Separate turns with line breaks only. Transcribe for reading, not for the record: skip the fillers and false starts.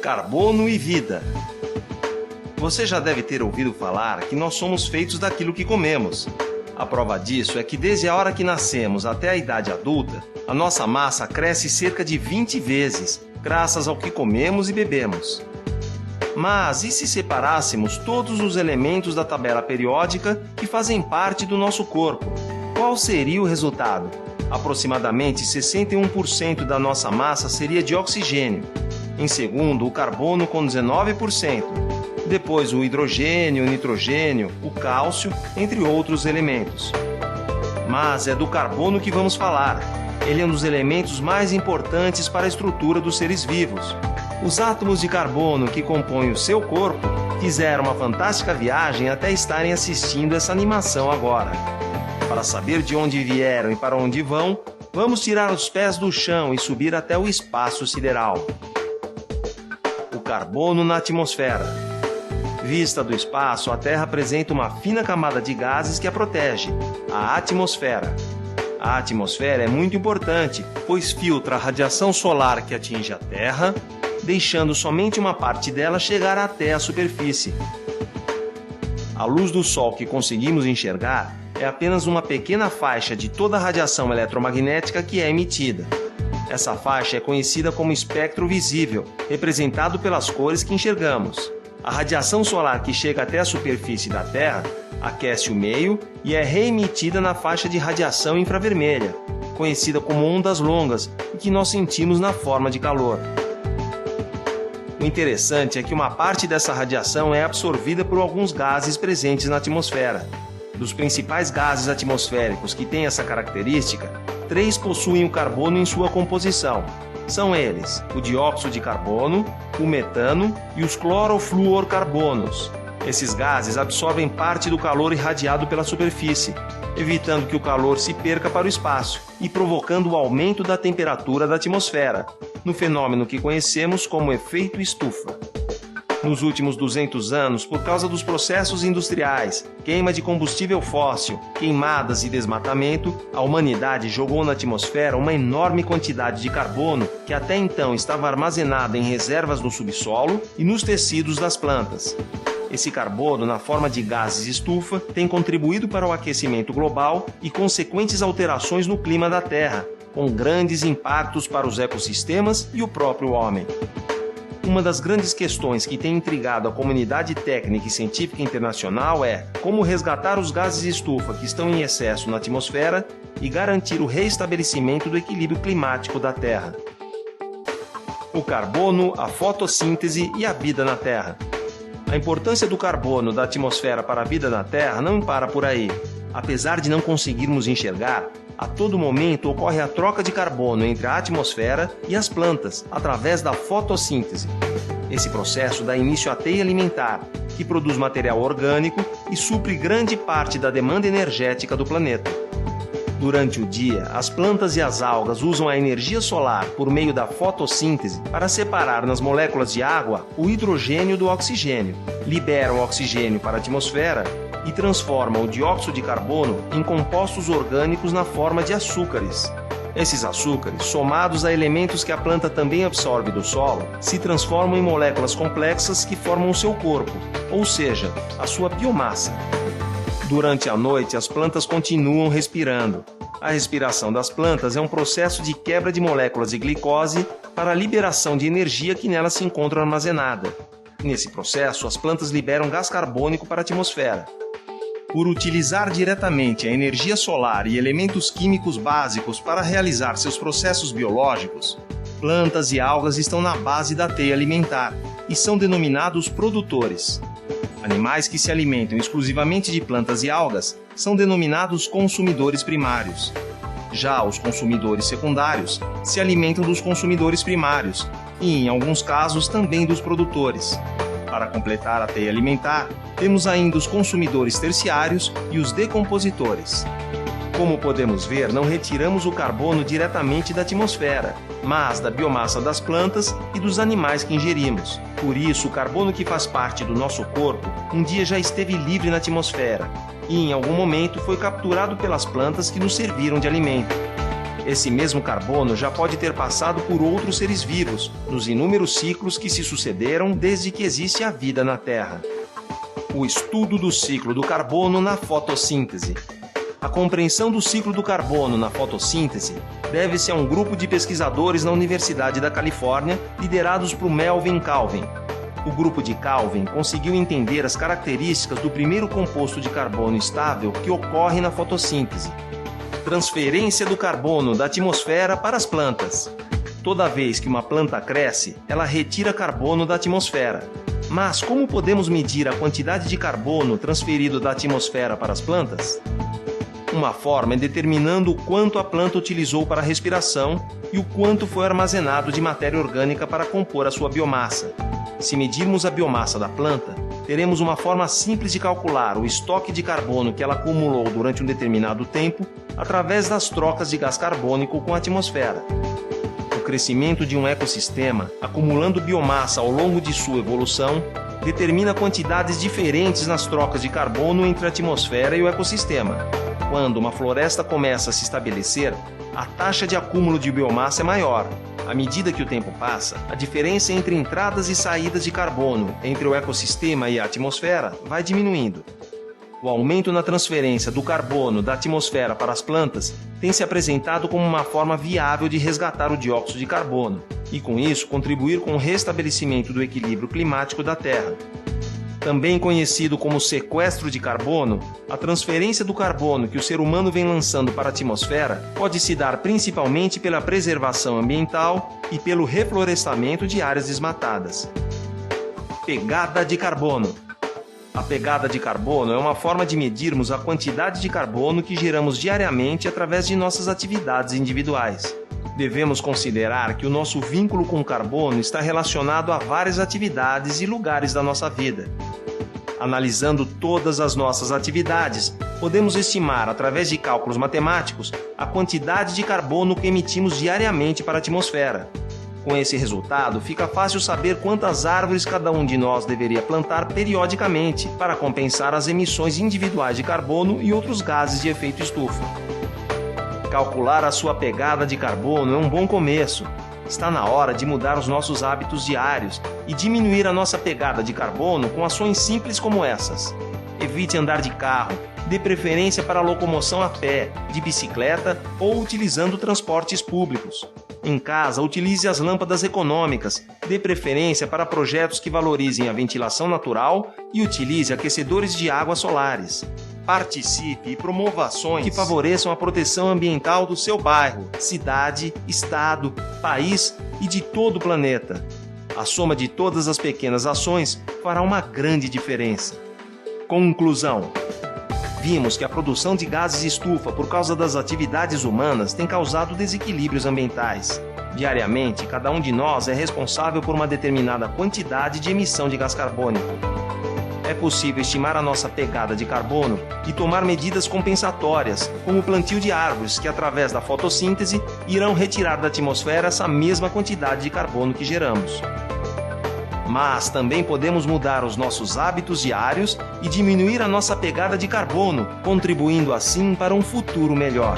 Carbono e vida. Você já deve ter ouvido falar que nós somos feitos daquilo que comemos. A prova disso é que desde a hora que nascemos até a idade adulta, a nossa massa cresce cerca de 20 vezes, graças ao que comemos e bebemos. Mas e se separássemos todos os elementos da tabela periódica que fazem parte do nosso corpo? Qual seria o resultado? Aproximadamente 61% da nossa massa seria de oxigênio. Em segundo, o carbono com 19%. Depois o hidrogênio, o nitrogênio, o cálcio, entre outros elementos. Mas é do carbono que vamos falar. Ele é um dos elementos mais importantes para a estrutura dos seres vivos. Os átomos de carbono que compõem o seu corpo fizeram uma fantástica viagem até estarem assistindo essa animação agora. Para saber de onde vieram e para onde vão, vamos tirar os pés do chão e subir até o espaço sideral. O carbono na atmosfera. Vista do espaço, a Terra apresenta uma fina camada de gases que a protege, a atmosfera. A atmosfera é muito importante, pois filtra a radiação solar que atinge a Terra, deixando somente uma parte dela chegar até a superfície. A luz do Sol que conseguimos enxergar é apenas uma pequena faixa de toda a radiação eletromagnética que é emitida. Essa faixa é conhecida como espectro visível, representado pelas cores que enxergamos. A radiação solar que chega até a superfície da Terra aquece o meio e é reemitida na faixa de radiação infravermelha, conhecida como ondas longas, e que nós sentimos na forma de calor. O interessante é que uma parte dessa radiação é absorvida por alguns gases presentes na atmosfera. Dos principais gases atmosféricos que têm essa característica, 3 possuem o carbono em sua composição. São eles o dióxido de carbono, o metano e os clorofluorcarbonos. Esses gases absorvem parte do calor irradiado pela superfície, evitando que o calor se perca para o espaço e provocando o aumento da temperatura da atmosfera, no fenômeno que conhecemos como efeito estufa. Nos últimos 200 anos, por causa dos processos industriais, queima de combustível fóssil, queimadas e desmatamento, a humanidade jogou na atmosfera uma enorme quantidade de carbono que até então estava armazenada em reservas no subsolo e nos tecidos das plantas. Esse carbono, na forma de gases estufa, tem contribuído para o aquecimento global e consequentes alterações no clima da Terra, com grandes impactos para os ecossistemas e o próprio homem. Uma das grandes questões que tem intrigado a comunidade técnica e científica internacional é como resgatar os gases estufa que estão em excesso na atmosfera e garantir o reestabelecimento do equilíbrio climático da Terra. O carbono, a fotossíntese e a vida na Terra. A importância do carbono da atmosfera para a vida na Terra não para por aí. Apesar de não conseguirmos enxergar, a todo momento ocorre a troca de carbono entre a atmosfera e as plantas, através da fotossíntese. Esse processo dá início à teia alimentar, que produz material orgânico e supre grande parte da demanda energética do planeta. Durante o dia, as plantas e as algas usam a energia solar por meio da fotossíntese para separar nas moléculas de água o hidrogênio do oxigênio, liberam o oxigênio para a atmosfera e transformam o dióxido de carbono em compostos orgânicos na forma de açúcares. Esses açúcares, somados a elementos que a planta também absorve do solo, se transformam em moléculas complexas que formam o seu corpo, ou seja, a sua biomassa. Durante a noite, as plantas continuam respirando. A respiração das plantas é um processo de quebra de moléculas de glicose para a liberação de energia que nelas se encontra armazenada. Nesse processo, as plantas liberam gás carbônico para a atmosfera. Por utilizar diretamente a energia solar e elementos químicos básicos para realizar seus processos biológicos, plantas e algas estão na base da teia alimentar e são denominados produtores. Animais que se alimentam exclusivamente de plantas e algas são denominados consumidores primários. Já os consumidores secundários se alimentam dos consumidores primários e, em alguns casos, também dos produtores. Para completar a teia alimentar, temos ainda os consumidores terciários e os decompositores. Como podemos ver, não retiramos o carbono diretamente da atmosfera, mas da biomassa das plantas e dos animais que ingerimos. Por isso, o carbono que faz parte do nosso corpo um dia já esteve livre na atmosfera e, em algum momento, foi capturado pelas plantas que nos serviram de alimento. Esse mesmo carbono já pode ter passado por outros seres vivos, nos inúmeros ciclos que se sucederam desde que existe a vida na Terra. O estudo do ciclo do carbono na fotossíntese. A compreensão do ciclo do carbono na fotossíntese deve-se a um grupo de pesquisadores na Universidade da Califórnia, liderados por Melvin Calvin. O grupo de Calvin conseguiu entender as características do primeiro composto de carbono estável que ocorre na fotossíntese. Transferência do carbono da atmosfera para as plantas. Toda vez que uma planta cresce, ela retira carbono da atmosfera. Mas como podemos medir a quantidade de carbono transferido da atmosfera para as plantas? Uma forma é determinando o quanto a planta utilizou para a respiração e o quanto foi armazenado de matéria orgânica para compor a sua biomassa. Se medirmos a biomassa da planta, teremos uma forma simples de calcular o estoque de carbono que ela acumulou durante um determinado tempo através das trocas de gás carbônico com a atmosfera. O crescimento de um ecossistema, acumulando biomassa ao longo de sua evolução, determina quantidades diferentes nas trocas de carbono entre a atmosfera e o ecossistema. Quando uma floresta começa a se estabelecer, a taxa de acúmulo de biomassa é maior. À medida que o tempo passa, a diferença entre entradas e saídas de carbono entre o ecossistema e a atmosfera vai diminuindo. O aumento na transferência do carbono da atmosfera para as plantas tem se apresentado como uma forma viável de resgatar o dióxido de carbono e, com isso, contribuir com o restabelecimento do equilíbrio climático da Terra. Também conhecido como sequestro de carbono, a transferência do carbono que o ser humano vem lançando para a atmosfera pode se dar principalmente pela preservação ambiental e pelo reflorestamento de áreas desmatadas. Pegada de carbono. A pegada de carbono é uma forma de medirmos a quantidade de carbono que geramos diariamente através de nossas atividades individuais. Devemos considerar que o nosso vínculo com o carbono está relacionado a várias atividades e lugares da nossa vida. Analisando todas as nossas atividades, podemos estimar, através de cálculos matemáticos, a quantidade de carbono que emitimos diariamente para a atmosfera. Com esse resultado, fica fácil saber quantas árvores cada um de nós deveria plantar periodicamente para compensar as emissões individuais de carbono e outros gases de efeito estufa. Calcular a sua pegada de carbono é um bom começo. Está na hora de mudar os nossos hábitos diários e diminuir a nossa pegada de carbono com ações simples como essas. Evite andar de carro, dê preferência para a locomoção a pé, de bicicleta ou utilizando transportes públicos. Em casa, utilize as lâmpadas econômicas, dê preferência para projetos que valorizem a ventilação natural e utilize aquecedores de água solares. Participe e promova ações que favoreçam a proteção ambiental do seu bairro, cidade, estado, país e de todo o planeta. A soma de todas as pequenas ações fará uma grande diferença. Conclusão: vimos que a produção de gases de estufa por causa das atividades humanas tem causado desequilíbrios ambientais. Diariamente, cada um de nós é responsável por uma determinada quantidade de emissão de gás carbônico. É possível estimar a nossa pegada de carbono e tomar medidas compensatórias, como o plantio de árvores que, através da fotossíntese, irão retirar da atmosfera essa mesma quantidade de carbono que geramos. Mas também podemos mudar os nossos hábitos diários e diminuir a nossa pegada de carbono, contribuindo assim para um futuro melhor.